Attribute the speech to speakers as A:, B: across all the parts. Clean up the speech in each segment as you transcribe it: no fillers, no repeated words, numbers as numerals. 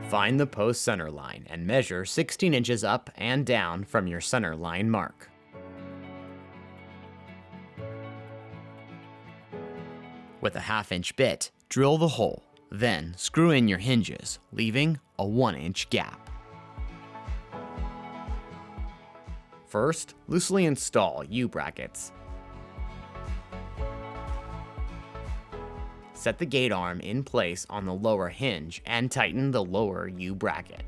A: Find the post center line and measure 16 inches up and down from your center line mark. With a 1/2 inch bit, drill the hole, then screw in your hinges, leaving a 1-inch gap. First, loosely install U-brackets. Set the gate arm in place on the lower hinge and tighten the lower U-bracket.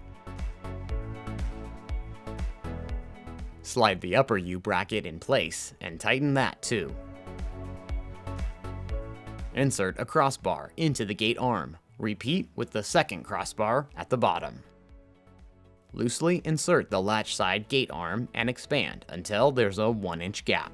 A: Slide the upper U-bracket in place and tighten that too. Insert a crossbar into the gate arm. Repeat with the second crossbar at the bottom. Loosely insert the latch side gate arm and expand until there's a 1-inch gap.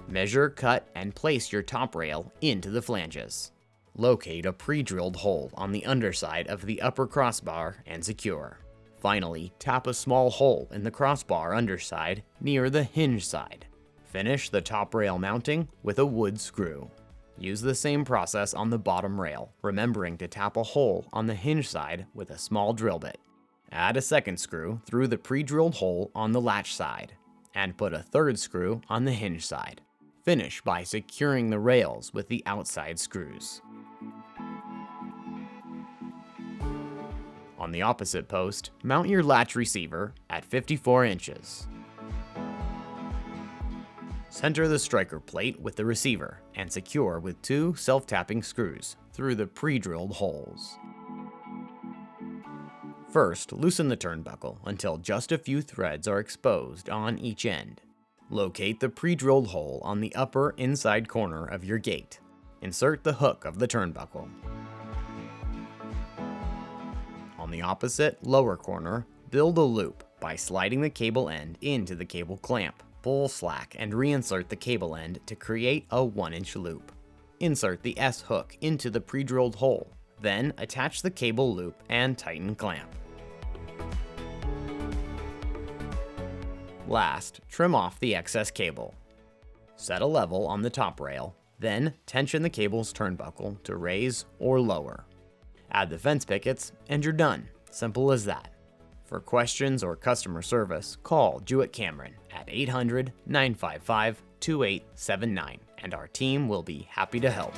A: Measure, cut, and place your top rail into the flanges. Locate a pre-drilled hole on the underside of the upper crossbar and secure. Finally, tap a small hole in the crossbar underside near the hinge side. Finish the top rail mounting with a wood screw. Use the same process on the bottom rail, remembering to tap a hole on the hinge side with a small drill bit. Add a second screw through the pre-drilled hole on the latch side, and put a third screw on the hinge side. Finish by securing the rails with the outside screws. On the opposite post, mount your latch receiver at 54 inches. Center the striker plate with the receiver and secure with 2 self-tapping screws through the pre-drilled holes. First, loosen the turnbuckle until just a few threads are exposed on each end. Locate the pre-drilled hole on the upper inside corner of your gate. Insert the hook of the turnbuckle. On the opposite, lower corner, build a loop by sliding the cable end into the cable clamp. Pull slack and reinsert the cable end to create a 1-inch loop. Insert the S hook into the pre-drilled hole, then attach the cable loop and tighten clamp. Last, trim off the excess cable. Set a level on the top rail, then tension the cable's turnbuckle to raise or lower. Add the fence pickets and you're done. Simple as that. For questions or customer service, call Jewett Cameron at 800-955-2879 and our team will be happy to help.